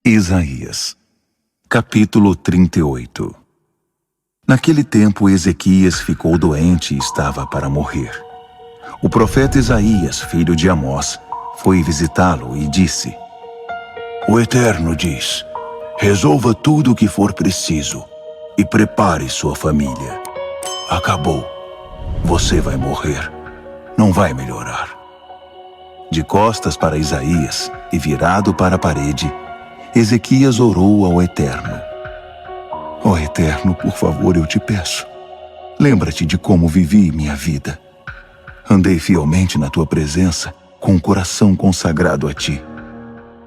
Isaías, capítulo 38. Naquele tempo Ezequias ficou doente e estava para morrer. O profeta Isaías, filho de Amós, foi visitá-lo e disse: O Eterno diz: resolva tudo o que for preciso e prepare sua família. Acabou. Você vai morrer. Não vai melhorar. De costas para Isaías e virado para a parede, Ezequias orou ao Eterno. Ó Eterno, por favor, eu te peço. Lembra-te de como vivi minha vida. Andei fielmente na tua presença, com o coração consagrado a ti.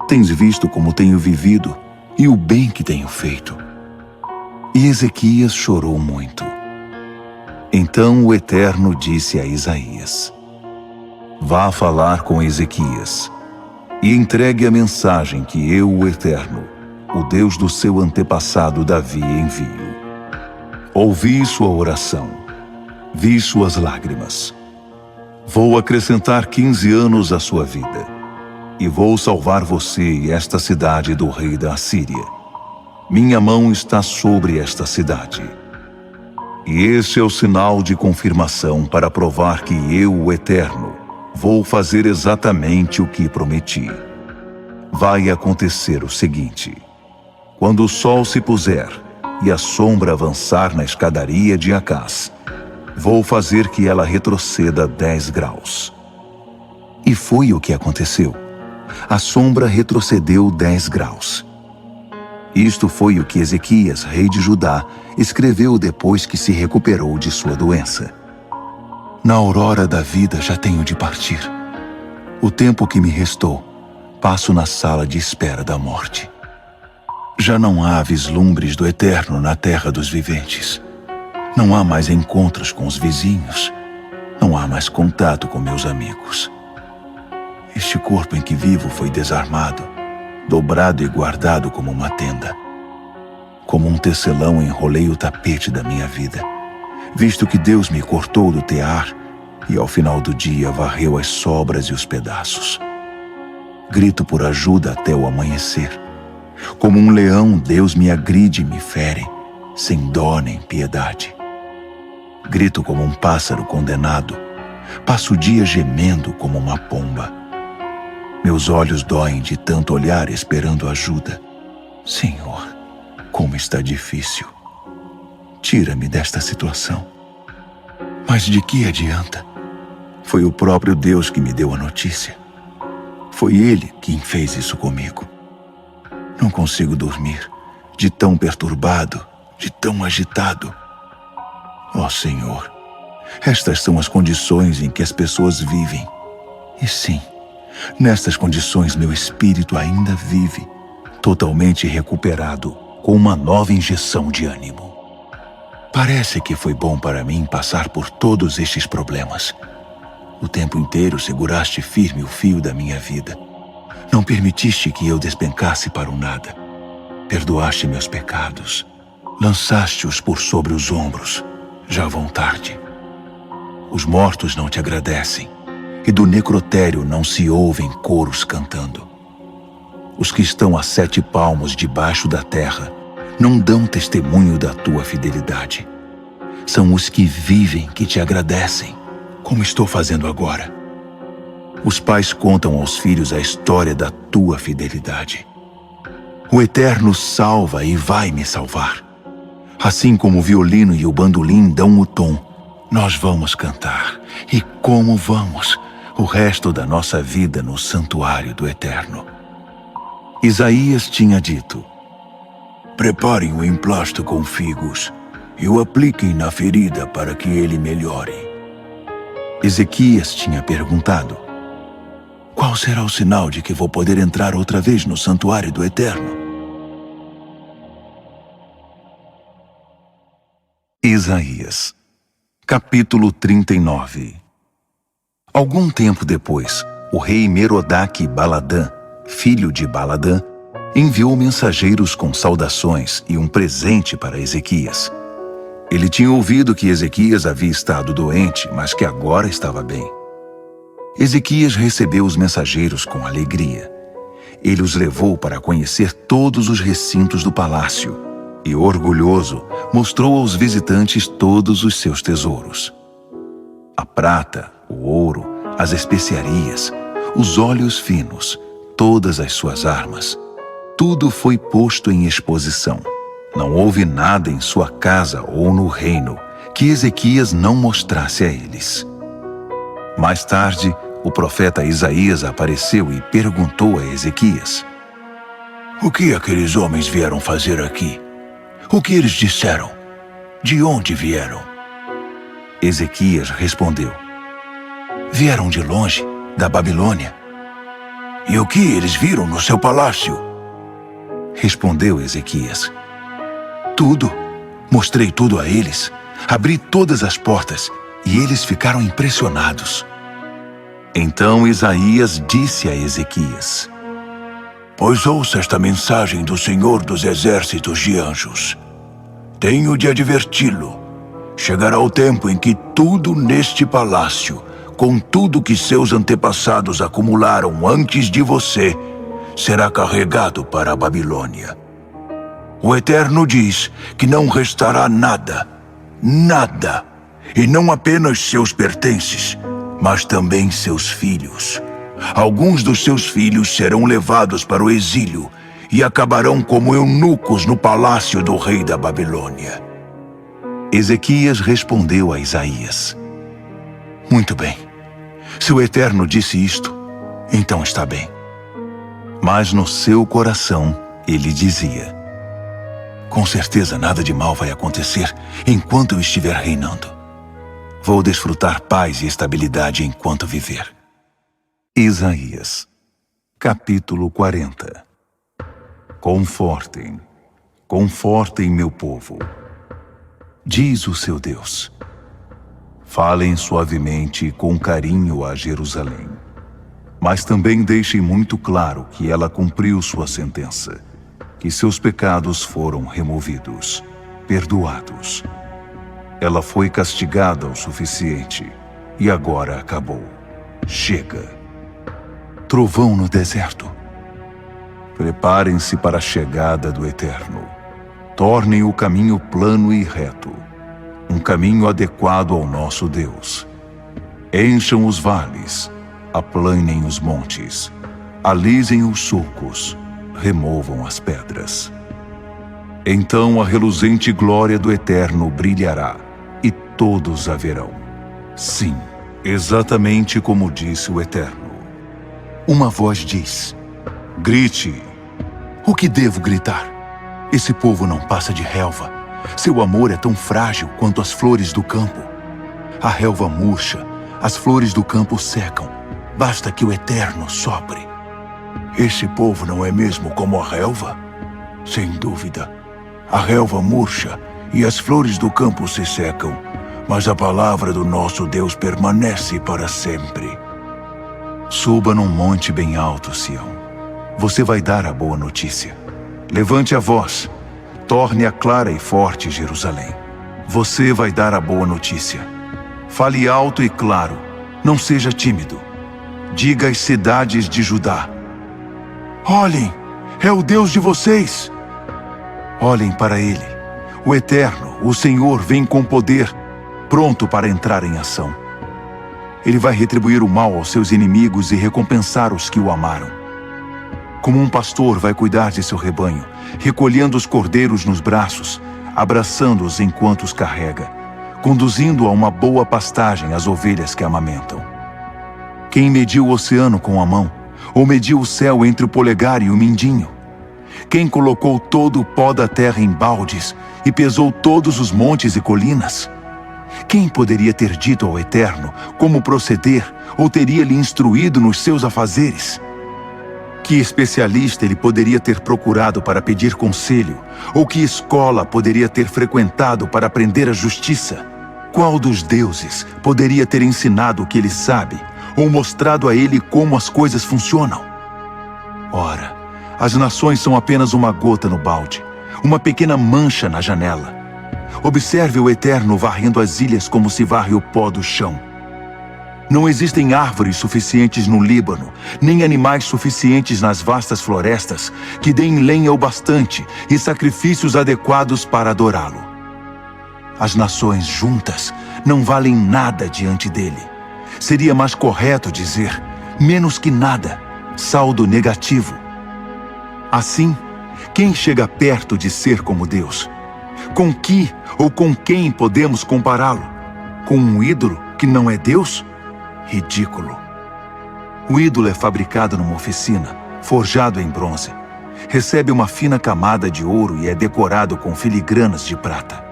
Tens visto como tenho vivido e o bem que tenho feito. E Ezequias chorou muito. Então o Eterno disse a Isaías: Vá falar com Ezequias e entregue a mensagem que eu, o Eterno, o Deus do seu antepassado Davi, envio. Ouvi sua oração, vi suas lágrimas. Vou acrescentar 15 anos à sua vida, e vou salvar você e esta cidade do rei da Assíria. Minha mão está sobre esta cidade. E esse é o sinal de confirmação para provar que eu, o Eterno, vou fazer exatamente o que prometi. Vai acontecer o seguinte: quando o sol se puser e a sombra avançar na escadaria de Acás, vou fazer que ela retroceda 10 graus. E foi o que aconteceu. A sombra retrocedeu 10 graus. Isto foi o que Ezequias, rei de Judá, escreveu depois que se recuperou de sua doença. Na aurora da vida já tenho de partir. O tempo que me restou, passo na sala de espera da morte. Já não há vislumbres do Eterno na terra dos viventes. Não há mais encontros com os vizinhos. Não há mais contato com meus amigos. Este corpo em que vivo foi desarmado, dobrado e guardado como uma tenda. Como um tecelão enrolei o tapete da minha vida, visto que Deus me cortou do tear e ao final do dia varreu as sobras e os pedaços. Grito por ajuda até o amanhecer. Como um leão, Deus me agride e me fere, sem dó nem piedade. Grito como um pássaro condenado, passo o dia gemendo como uma pomba. Meus olhos doem de tanto olhar esperando ajuda. Senhor, como está difícil. Tira-me desta situação. Mas de que adianta? Foi o próprio Deus que me deu a notícia. Foi Ele quem fez isso comigo. Não consigo dormir, de tão perturbado, de tão agitado. Ó Senhor, estas são as condições em que as pessoas vivem. E sim, nestas condições meu espírito ainda vive, totalmente recuperado, com uma nova injeção de ânimo. Parece que foi bom para mim passar por todos estes problemas. O tempo inteiro seguraste firme o fio da minha vida. Não permitiste que eu despencasse para o nada. Perdoaste meus pecados. Lançaste-os por sobre os ombros. Já vão tarde. Os mortos não te agradecem, e do necrotério não se ouvem coros cantando. Os que estão a 7 palmos debaixo da terra não dão testemunho da tua fidelidade. São os que vivem que te agradecem, como estou fazendo agora. Os pais contam aos filhos a história da tua fidelidade. O Eterno salva e vai me salvar. Assim como o violino e o bandolim dão o tom, nós vamos cantar. E como vamos, o resto da nossa vida no santuário do Eterno. Isaías tinha dito: Preparem o emplasto com figos e o apliquem na ferida para que ele melhore. Ezequias tinha perguntado: Qual será o sinal de que vou poder entrar outra vez no santuário do Eterno? Isaías, capítulo 39. Algum tempo depois, o rei Merodach-Baladã, filho de Baladã, enviou mensageiros com saudações e um presente para Ezequias. Ele tinha ouvido que Ezequias havia estado doente, mas que agora estava bem. Ezequias recebeu os mensageiros com alegria. ele os levou para conhecer todos os recintos do palácio e, orgulhoso, mostrou aos visitantes todos os seus tesouros. A prata, o ouro, as especiarias, os óleos finos, todas as suas armas. Tudo foi posto em exposição. Não houve nada em sua casa ou no reino que Ezequias não mostrasse a eles. Mais tarde, o profeta Isaías apareceu e perguntou a Ezequias: O que aqueles homens vieram fazer aqui? O que eles disseram? De onde vieram? Ezequias respondeu: Vieram de longe, da Babilônia. E o que eles viram no seu palácio? Respondeu Ezequias: Tudo. Mostrei tudo a eles. Abri todas as portas e eles ficaram impressionados. Então Isaías disse a Ezequias: Pois ouça esta mensagem do Senhor dos Exércitos de Anjos. Tenho de adverti-lo. Chegará o tempo em que tudo neste palácio, com tudo que seus antepassados acumularam antes de você, será carregado para a Babilônia. O Eterno diz que não restará nada, nada, e não apenas seus pertences, mas também seus filhos. Alguns dos seus filhos serão levados para o exílio e acabarão como eunucos no palácio do rei da Babilônia. Ezequias respondeu a Isaías: Muito bem. Se o Eterno disse isto, então está bem. Mas no seu coração ele dizia: Com certeza nada de mal vai acontecer enquanto eu estiver reinando. Vou desfrutar paz e estabilidade enquanto viver. Isaías, capítulo 40. Confortem, confortem meu povo, diz o seu Deus. Falem suavemente e com carinho a Jerusalém, mas também deixem muito claro que ela cumpriu sua sentença, que seus pecados foram removidos, perdoados. Ela foi castigada o suficiente e agora acabou. Chega. Trovão no deserto. Preparem-se para a chegada do Eterno. Tornem o caminho plano e reto, um caminho adequado ao nosso Deus. Encham os vales, aplanem os montes, alisem os sulcos, removam as pedras. Então a reluzente glória do Eterno brilhará, e todos a verão. Sim, exatamente como disse o Eterno. Uma voz diz: grite. O que devo gritar? Esse povo não passa de relva. Seu amor é tão frágil quanto as flores do campo. A relva murcha, as flores do campo secam. Basta que o Eterno sopre. Esse povo não é mesmo como a relva? Sem dúvida. A relva murcha e as flores do campo se secam, mas a palavra do nosso Deus permanece para sempre. Suba num monte bem alto, Sião. Você vai dar a boa notícia. Levante a voz. Torne-a clara e forte, Jerusalém. Você vai dar a boa notícia. Fale alto e claro. Não seja tímido. Diga às cidades de Judá: olhem, é o Deus de vocês. Olhem para ele. O Eterno, o Senhor, vem com poder, pronto para entrar em ação. Ele vai retribuir o mal aos seus inimigos e recompensar os que o amaram. Como um pastor vai cuidar de seu rebanho, recolhendo os cordeiros nos braços, abraçando-os enquanto os carrega, conduzindo a uma boa pastagem as ovelhas que amamentam. Quem mediu o oceano com a mão, ou mediu o céu entre o polegar e o mindinho? Quem colocou todo o pó da terra em baldes e pesou todos os montes e colinas? Quem poderia ter dito ao Eterno como proceder, ou teria lhe instruído nos seus afazeres? Que especialista ele poderia ter procurado para pedir conselho, ou que escola poderia ter frequentado para aprender a justiça? Qual dos deuses poderia ter ensinado o que ele sabe, ou mostrado a ele como as coisas funcionam? Ora, as nações são apenas uma gota no balde, uma pequena mancha na janela. Observe o Eterno varrendo as ilhas como se varre o pó do chão. Não existem árvores suficientes no Líbano, nem animais suficientes nas vastas florestas que deem lenha o bastante e sacrifícios adequados para adorá-lo. As nações juntas não valem nada diante dele. Seria mais correto dizer, menos que nada, saldo negativo. Assim, quem chega perto de ser como Deus? Com que ou com quem podemos compará-lo? Com um ídolo que não é Deus? Ridículo. O ídolo é fabricado numa oficina, forjado em bronze. Recebe uma fina camada de ouro e é decorado com filigranas de prata.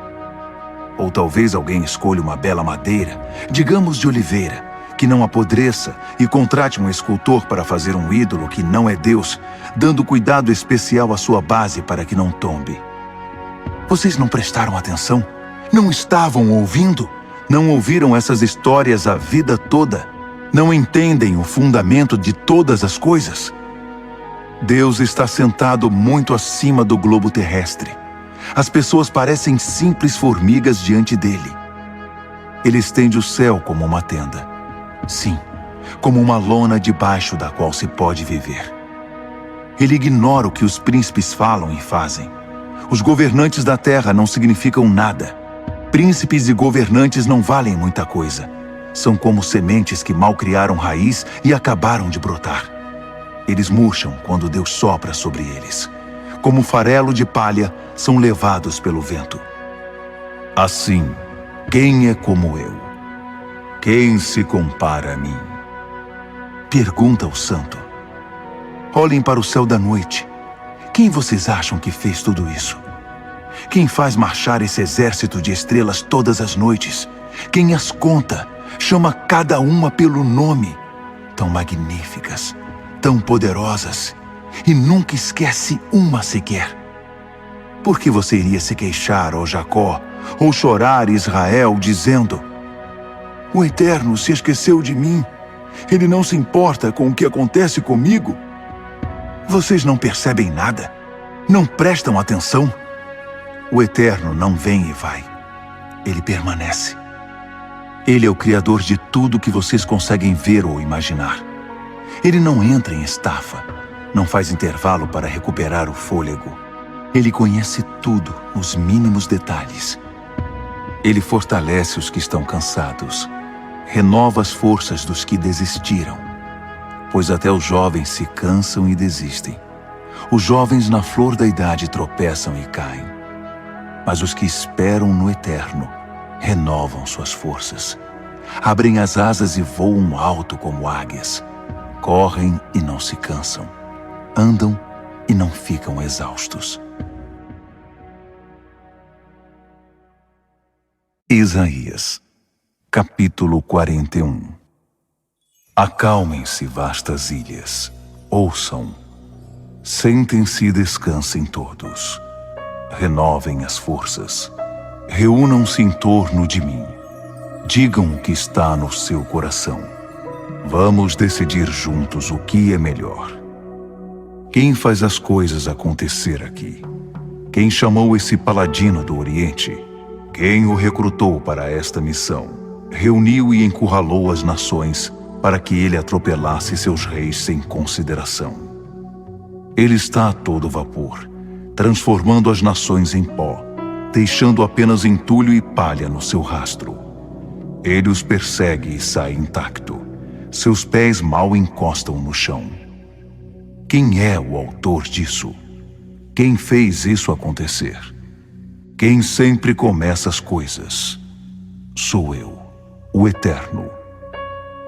Ou talvez alguém escolha uma bela madeira, digamos de oliveira, que não apodreça e contrate um escultor para fazer um ídolo que não é Deus, dando cuidado especial à sua base para que não tombe. Vocês não prestaram atenção? Não estavam ouvindo? Não ouviram essas histórias a vida toda? Não entendem o fundamento de todas as coisas? Deus está sentado muito acima do globo terrestre. As pessoas parecem simples formigas diante dele. Ele estende o céu como uma tenda. Sim, como uma lona debaixo da qual se pode viver. Ele ignora o que os príncipes falam e fazem. Os governantes da terra não significam nada. Príncipes e governantes não valem muita coisa. São como sementes que mal criaram raiz e acabaram de brotar. Eles murcham quando Deus sopra sobre eles. Como farelo de palha, são levados pelo vento. Assim, quem é como eu? Quem se compara a mim? Pergunta o santo. Olhem para o céu da noite. Quem vocês acham que fez tudo isso? Quem faz marchar esse exército de estrelas todas as noites? Quem as conta, chama cada uma pelo nome. Tão magníficas, tão poderosas, e nunca esquece uma sequer. Por que você iria se queixar, ó Jacó, ou chorar, Israel, dizendo: o Eterno se esqueceu de mim, ele não se importa com o que acontece comigo? Vocês não percebem nada? Não prestam atenção? O Eterno não vem e vai. Ele permanece. Ele é o Criador de tudo que vocês conseguem ver ou imaginar. Ele não entra em estafa, não faz intervalo para recuperar o fôlego. Ele conhece tudo, os mínimos detalhes. Ele fortalece os que estão cansados, renova as forças dos que desistiram, pois até os jovens se cansam e desistem. Os jovens na flor da idade tropeçam e caem, mas os que esperam no Eterno renovam suas forças. Abrem as asas e voam alto como águias. Correm e não se cansam. Andam e não ficam exaustos. Isaías, capítulo 41. Acalmem-se, vastas ilhas. Ouçam. Sentem-se e descansem todos. Renovem as forças. Reúnam-se em torno de mim. Digam o que está no seu coração. Vamos decidir juntos o que é melhor. Quem faz as coisas acontecer aqui? Quem chamou esse paladino do Oriente? Quem o recrutou para esta missão? Reuniu e encurralou as nações para que ele atropelasse seus reis sem consideração. Ele está a todo vapor, transformando as nações em pó, deixando apenas entulho e palha no seu rastro. Ele os persegue e sai intacto. Seus pés mal encostam no chão. Quem é o autor disso? Quem fez isso acontecer? Quem sempre começa as coisas? Sou eu, o Eterno.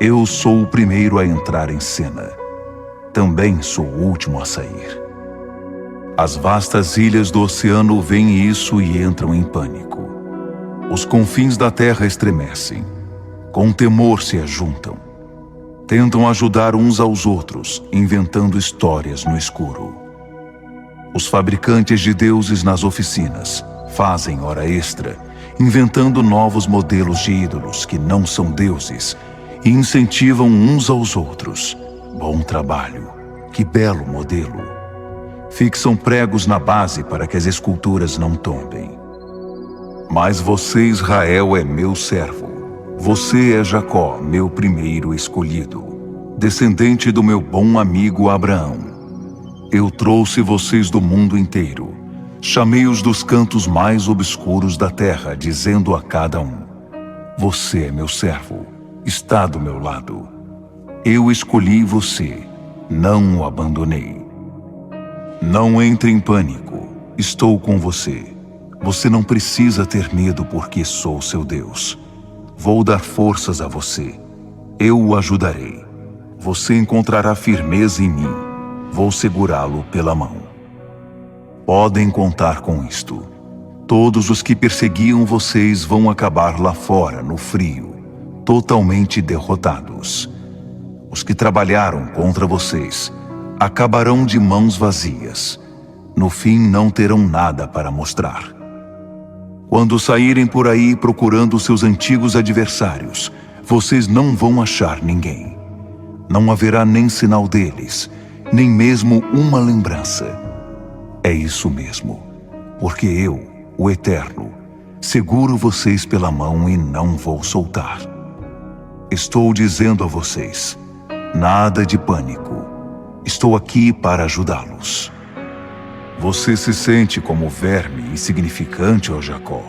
Eu sou o primeiro a entrar em cena. Também sou o último a sair. As vastas ilhas do oceano veem isso e entram em pânico. Os confins da terra estremecem. Com temor se ajuntam. Tentam ajudar uns aos outros, inventando histórias no escuro. Os fabricantes de deuses nas oficinas fazem hora extra, inventando novos modelos de ídolos que não são deuses e incentivam uns aos outros. Bom trabalho, que belo modelo. Fixam pregos na base para que as esculturas não tombem. Mas você, Israel, é meu servo. Você é Jacó, meu primeiro escolhido, descendente do meu bom amigo Abraão. Eu trouxe vocês do mundo inteiro, chamei-os dos cantos mais obscuros da terra, dizendo a cada um: você é meu servo, está do meu lado. Eu escolhi você, não o abandonei. Não entre em pânico, estou com você. Você não precisa ter medo, porque sou seu Deus. Vou dar forças a você. Eu o ajudarei. Você encontrará firmeza em mim. Vou segurá-lo pela mão. Podem contar com isto. Todos os que perseguiam vocês vão acabar lá fora, no frio, totalmente derrotados. Os que trabalharam contra vocês acabarão de mãos vazias. No fim, não terão nada para mostrar. Quando saírem por aí procurando seus antigos adversários, vocês não vão achar ninguém. Não haverá nem sinal deles, nem mesmo uma lembrança. É isso mesmo, porque eu, o Eterno, seguro vocês pela mão e não vou soltar. Estou dizendo a vocês, nada de pânico. Estou aqui para ajudá-los. Você se sente como verme insignificante, ó Jacó.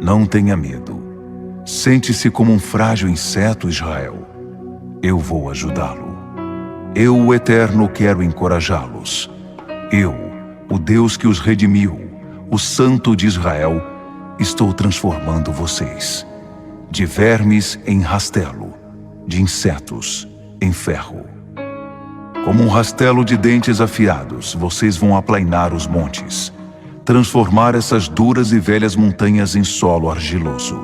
Não tenha medo. Sente-se como um frágil inseto, Israel. Eu vou ajudá-lo. Eu, o Eterno, quero encorajá-los. Eu, o Deus que os redimiu, o Santo de Israel, estou transformando vocês. De vermes em rastelo, de insetos em ferro. Como um rastelo de dentes afiados, vocês vão aplainar os montes, transformar essas duras e velhas montanhas em solo argiloso.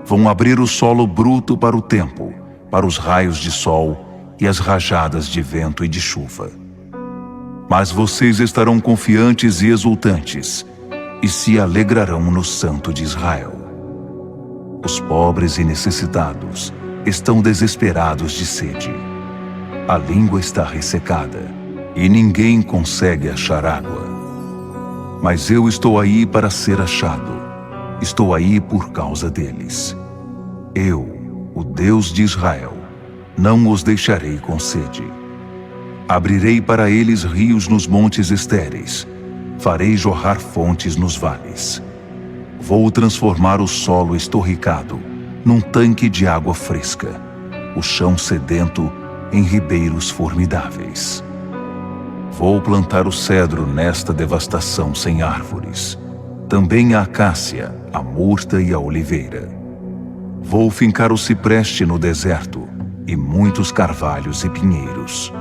Vão abrir o solo bruto para o tempo, para os raios de sol e as rajadas de vento e de chuva. Mas vocês estarão confiantes e exultantes, e se alegrarão no Santo de Israel. Os pobres e necessitados estão desesperados de sede. A língua está ressecada e ninguém consegue achar água. Mas eu estou aí para ser achado. Estou aí por causa deles. Eu, o Deus de Israel, não os deixarei com sede. Abrirei para eles rios nos montes estéreis. Farei jorrar fontes nos vales. Vou transformar o solo estorricado num tanque de água fresca, o chão sedento em ribeiros formidáveis. Vou plantar o cedro nesta devastação sem árvores, também a acácia, a murta e a oliveira. Vou fincar o cipreste no deserto e muitos carvalhos e pinheiros.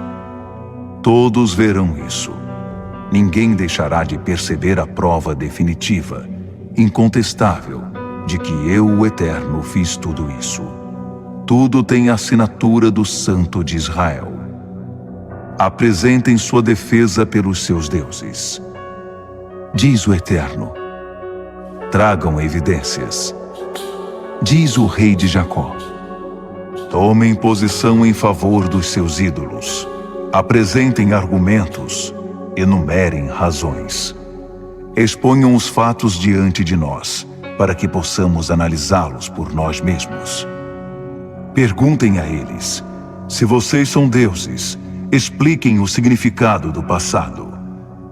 Todos verão isso. Ninguém deixará de perceber a prova definitiva, incontestável, de que eu, o Eterno, fiz tudo isso. Tudo tem a assinatura do Santo de Israel. Apresentem sua defesa pelos seus deuses. Diz o Eterno. Tragam evidências. Diz o rei de Jacó. Tomem posição em favor dos seus ídolos. Apresentem argumentos. Enumerem razões. Exponham os fatos diante de nós, para que possamos analisá-los por nós mesmos. Perguntem a eles: se vocês são deuses, expliquem o significado do passado.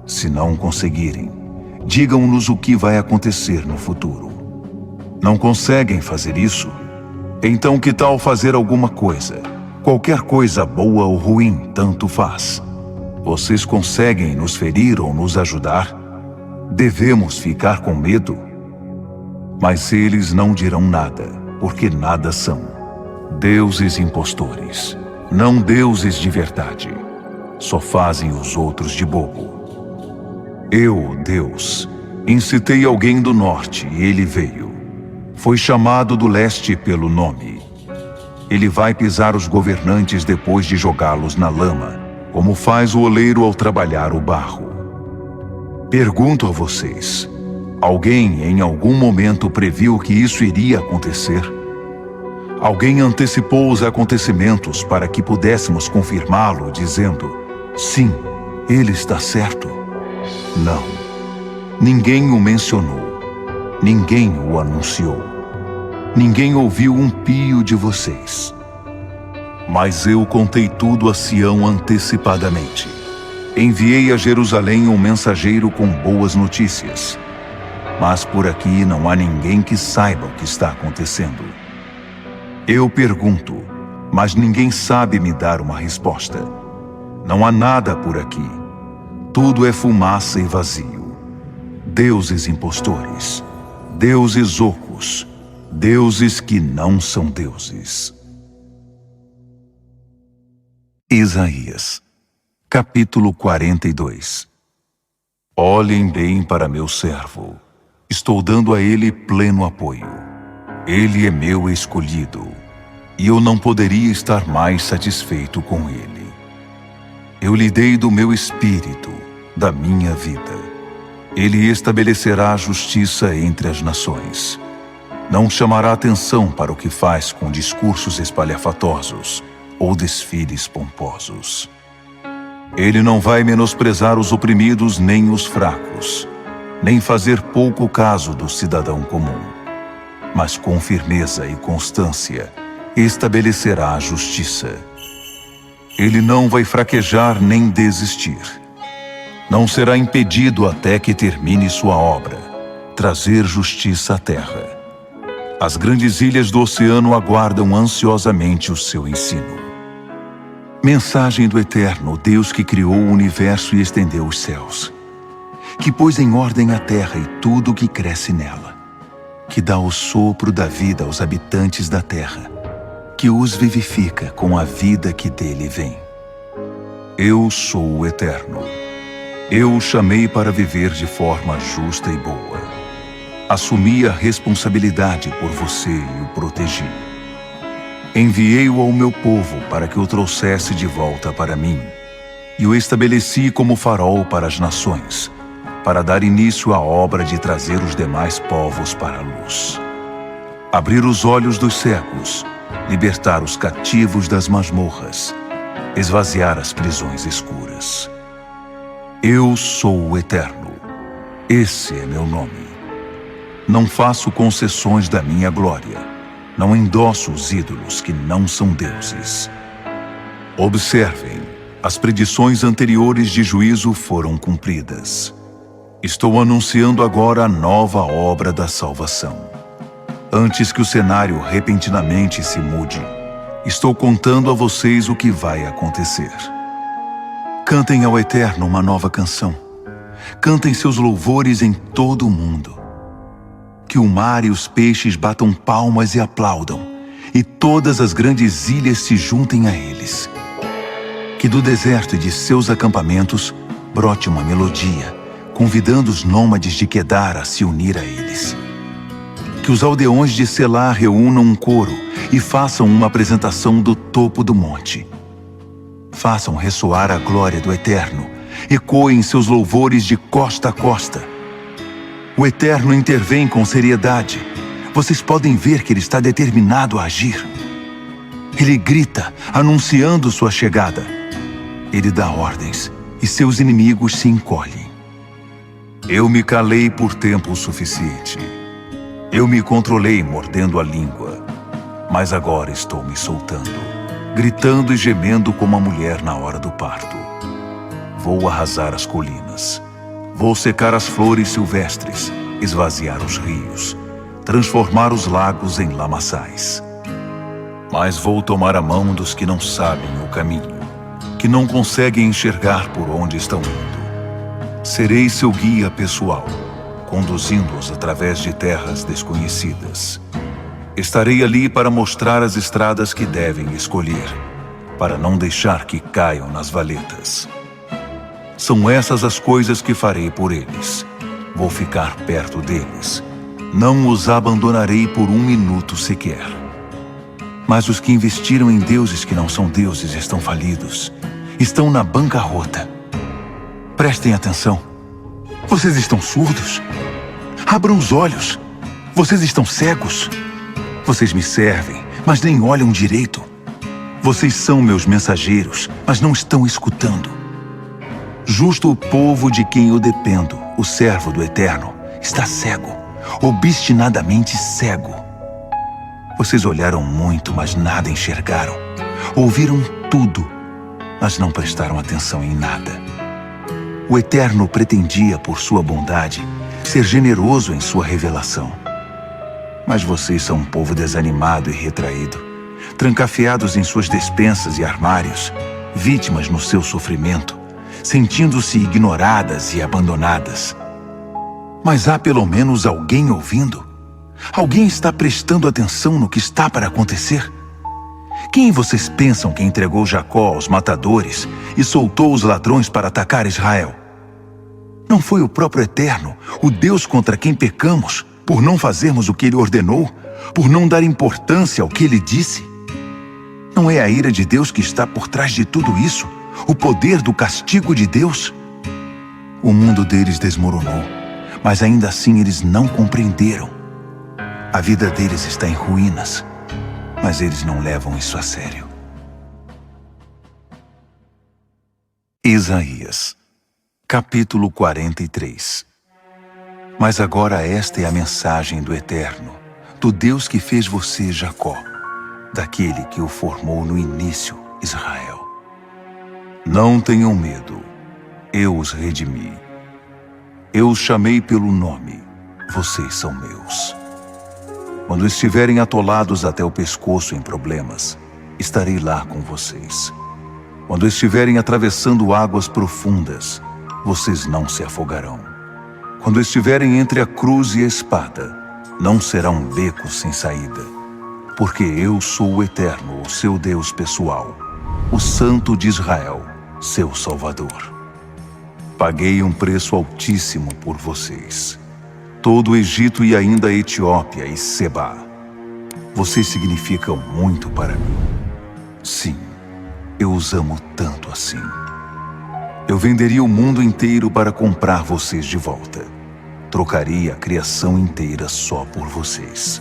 Se não conseguirem, digam-nos o que vai acontecer no futuro. Não conseguem fazer isso? Então que tal fazer alguma coisa? Qualquer coisa boa ou ruim, tanto faz. Vocês conseguem nos ferir ou nos ajudar? Devemos ficar com medo? Mas eles não dirão nada, porque nada são. Deuses impostores, não deuses de verdade. Só fazem os outros de bobo. Eu, Deus, incitei alguém do norte e ele veio. Foi chamado do leste pelo nome. Ele vai pisar os governantes depois de jogá-los na lama, como faz o oleiro ao trabalhar o barro. Pergunto a vocês: alguém em algum momento previu que isso iria acontecer? Alguém antecipou os acontecimentos para que pudéssemos confirmá-lo, dizendo: sim, ele está certo? Não. Ninguém o mencionou. Ninguém o anunciou. ninguém ouviu um pio de vocês. Mas eu contei tudo a Sião antecipadamente. Enviei a Jerusalém um mensageiro com boas notícias. Mas por aqui não há ninguém que saiba o que está acontecendo. Eu pergunto, mas ninguém sabe me dar uma resposta. Não há nada por aqui. Tudo é fumaça e vazio. Deuses impostores, deuses ocos, deuses que não são deuses. Isaías, capítulo 42. Olhem bem para meu servo. Estou dando a ele pleno apoio. Ele é meu escolhido, e eu não poderia estar mais satisfeito com ele. Eu lhe dei do meu espírito, da minha vida. Ele estabelecerá a justiça entre as nações. Não chamará atenção para o que faz com discursos espalhafatosos ou desfiles pomposos. Ele não vai menosprezar os oprimidos nem os fracos, nem fazer pouco caso do cidadão comum. Mas com firmeza e constância estabelecerá a justiça. Ele não vai fraquejar nem desistir. Não será impedido até que termine sua obra, trazer justiça à terra. As grandes ilhas do oceano aguardam ansiosamente o seu ensino. Mensagem do Eterno, Deus que criou o universo e estendeu os céus, que pôs em ordem a terra e tudo o que cresce nela, que dá o sopro da vida aos habitantes da terra, que os vivifica com a vida que dele vem. Eu sou o Eterno. Eu o chamei para viver de forma justa e boa. Assumi a responsabilidade por você e o protegi. Enviei-o ao meu povo para que o trouxesse de volta para mim, e o estabeleci como farol para as nações, para dar início à obra de trazer os demais povos para a luz. Abrir os olhos dos cegos, libertar os cativos das masmorras, esvaziar as prisões escuras. Eu sou o Eterno. Esse é meu nome. Não faço concessões da minha glória. Não endosso os ídolos que não são deuses. Observem, as predições anteriores de juízo foram cumpridas. Estou anunciando agora a nova obra da salvação. Antes que o cenário repentinamente se mude, estou contando a vocês o que vai acontecer. Cantem ao Eterno uma nova canção. Cantem seus louvores em todo o mundo. Que o mar e os peixes batam palmas e aplaudam, e todas as grandes ilhas se juntem a eles. Que do deserto e de seus acampamentos brote uma melodia, convidando os nômades de Quedar a se unir a eles. Que os aldeões de Selá reúnam um coro e façam uma apresentação do topo do monte. Façam ressoar a glória do Eterno, ecoem seus louvores de costa a costa. O Eterno intervém com seriedade. Vocês podem ver que ele está determinado a agir. Ele grita, anunciando sua chegada. Ele dá ordens, e seus inimigos se encolhem. Eu me calei por tempo suficiente. Eu me controlei mordendo a língua. Mas agora estou me soltando, gritando e gemendo como a mulher na hora do parto. Vou arrasar as colinas. Vou secar as flores silvestres, esvaziar os rios, transformar os lagos em lamaçais. Mas vou tomar a mão dos que não sabem o caminho, que não conseguem enxergar por onde estão indo. Serei seu guia pessoal, conduzindo-os através de terras desconhecidas. Estarei ali para mostrar as estradas que devem escolher, para não deixar que caiam nas valetas. São essas as coisas que farei por eles. Vou ficar perto deles. Não os abandonarei por um minuto sequer. Mas os que investiram em deuses que não são deuses estão falidos. Estão na bancarrota. Prestem atenção. Vocês estão surdos? Abram os olhos. Vocês estão cegos? Vocês me servem, mas nem olham direito. Vocês são meus mensageiros, mas não estão escutando. Justo o povo de quem eu dependo, o servo do Eterno, está cego, obstinadamente cego. Vocês olharam muito, mas nada enxergaram. Ouviram tudo, mas não prestaram atenção em nada. O Eterno pretendia, por sua bondade, ser generoso em sua revelação. Mas vocês são um povo desanimado e retraído, trancafiados em suas despensas e armários, vítimas no seu sofrimento, sentindo-se ignoradas e abandonadas. Mas há pelo menos alguém ouvindo? Alguém está prestando atenção no que está para acontecer? Quem vocês pensam que entregou Jacó aos matadores e soltou os ladrões para atacar Israel? Não foi o próprio Eterno, o Deus contra quem pecamos, por não fazermos o que Ele ordenou, por não dar importância ao que Ele disse? Não é a ira de Deus que está por trás de tudo isso? O poder do castigo de Deus? O mundo deles desmoronou, mas ainda assim eles não compreenderam. A vida deles está em ruínas, mas eles não levam isso a sério. Isaías, capítulo 43. Mas agora esta é a mensagem do Eterno, do Deus que fez você, Jacó, daquele que o formou no início, Israel. Não tenham medo, eu os redimi. Eu os chamei pelo nome, vocês são meus. Quando estiverem atolados até o pescoço em problemas, estarei lá com vocês. Quando estiverem atravessando águas profundas, vocês não se afogarão. Quando estiverem entre a cruz e a espada, não será um beco sem saída. Porque eu sou o Eterno, o seu Deus pessoal, o Santo de Israel, seu Salvador. Paguei um preço altíssimo por vocês. Todo o Egito e ainda a Etiópia e Sebá. Vocês significam muito para mim. Sim, eu os amo tanto assim. Eu venderia o mundo inteiro para comprar vocês de volta. Trocaria a criação inteira só por vocês.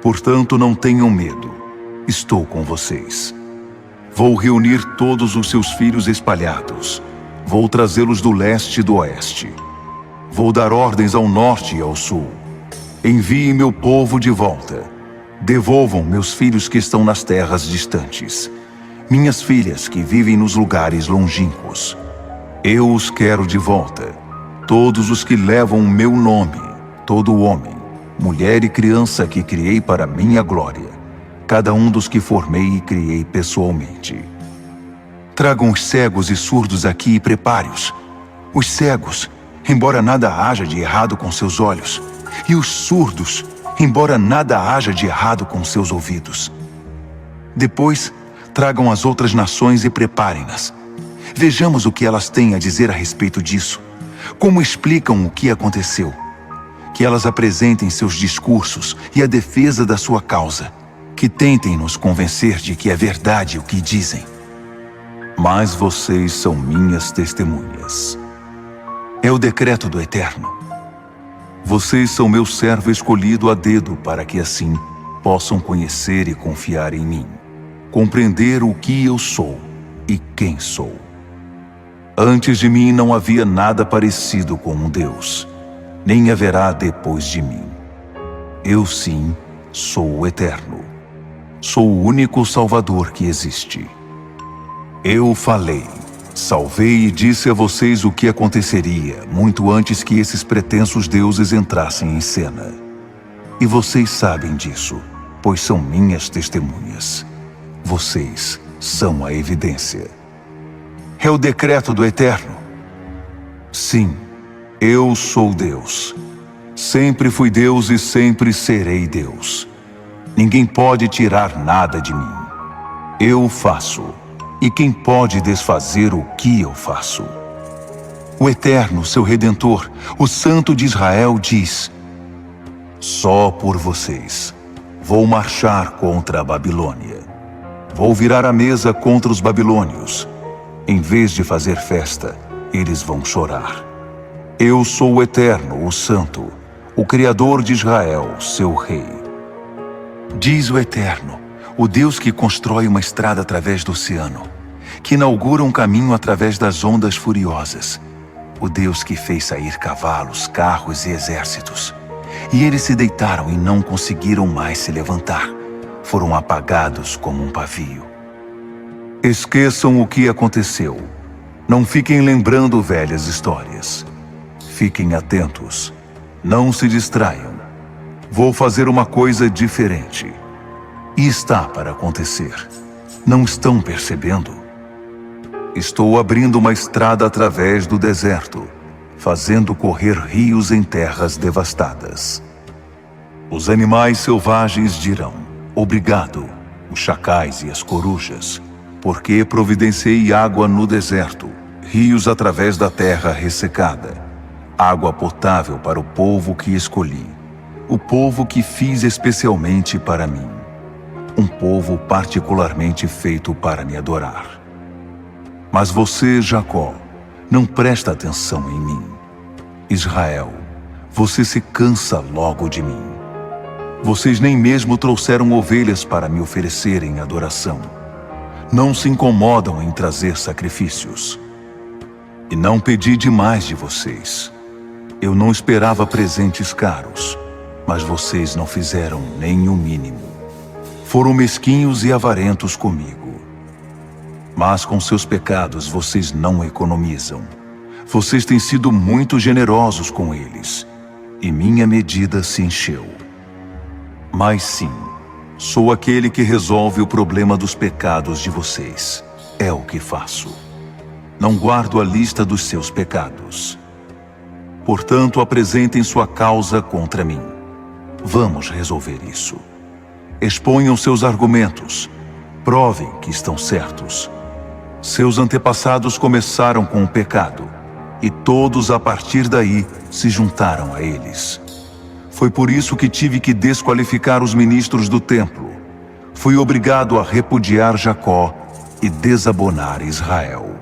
Portanto, não tenham medo. Estou com vocês. Vou reunir todos os seus filhos espalhados. Vou trazê-los do leste e do oeste. Vou dar ordens ao norte e ao sul. Enviem meu povo de volta. Devolvam meus filhos que estão nas terras distantes. Minhas filhas que vivem nos lugares longínquos. Eu os quero de volta. Todos os que levam o meu nome, todo homem, mulher e criança que criei para minha glória. Cada um dos que formei e criei pessoalmente. Tragam os cegos e surdos aqui e prepare-os. Os cegos, embora nada haja de errado com seus olhos, e os surdos, embora nada haja de errado com seus ouvidos. Depois, tragam as outras nações e preparem-nas. Vejamos o que elas têm a dizer a respeito disso. Como explicam o que aconteceu. Que elas apresentem seus discursos e a defesa da sua causa. Que tentem nos convencer de que é verdade o que dizem. Mas vocês são minhas testemunhas. É o decreto do Eterno. Vocês são meu servo escolhido a dedo para que assim possam conhecer e confiar em mim. Compreender o que eu sou e quem sou. Antes de mim não havia nada parecido com um Deus, nem haverá depois de mim. Eu sim sou o Eterno. Sou o único Salvador que existe. Eu falei, salvei e disse a vocês o que aconteceria muito antes que esses pretensos deuses entrassem em cena. E vocês sabem disso, pois são minhas testemunhas. Vocês são a evidência. É o decreto do Eterno. Sim, eu sou Deus. Sempre fui Deus e sempre serei Deus. Ninguém pode tirar nada de mim. Eu faço. E quem pode desfazer o que eu faço? O Eterno, seu Redentor, o Santo de Israel, diz: só por vocês vou marchar contra a Babilônia. Vou virar a mesa contra os babilônios. Em vez de fazer festa, eles vão chorar. Eu sou o Eterno, o Santo, o Criador de Israel, seu Rei. Diz o Eterno, o Deus que constrói uma estrada através do oceano, que inaugura um caminho através das ondas furiosas, o Deus que fez sair cavalos, carros e exércitos, e eles se deitaram e não conseguiram mais se levantar. Foram apagados como um pavio. Esqueçam o que aconteceu. Não fiquem lembrando velhas histórias. Fiquem atentos. Não se distraiam. Vou fazer uma coisa diferente. E está para acontecer. Não estão percebendo? Estou abrindo uma estrada através do deserto, fazendo correr rios em terras devastadas. Os animais selvagens dirão: obrigado, os chacais e as corujas, porque providenciei água no deserto, rios através da terra ressecada, água potável para o povo que escolhi, o povo que fiz especialmente para mim, um povo particularmente feito para me adorar. Mas você, Jacó, não presta atenção em mim. Israel, você se cansa logo de mim. Vocês nem mesmo trouxeram ovelhas para me oferecerem adoração. Não se incomodam em trazer sacrifícios. E não pedi demais de vocês. Eu não esperava presentes caros, mas vocês não fizeram nem o mínimo. Foram mesquinhos e avarentos comigo. Mas com seus pecados vocês não economizam. Vocês têm sido muito generosos com eles, e minha medida se encheu. Mas sim, sou aquele que resolve o problema dos pecados de vocês. É o que faço. Não guardo a lista dos seus pecados. Portanto, apresentem sua causa contra mim. Vamos resolver isso. Exponham seus argumentos. Provem que estão certos. Seus antepassados começaram com o pecado, e todos a partir daí se juntaram a eles. Foi por isso que tive que desqualificar os ministros do templo. Fui obrigado a repudiar Jacó e desabonar Israel.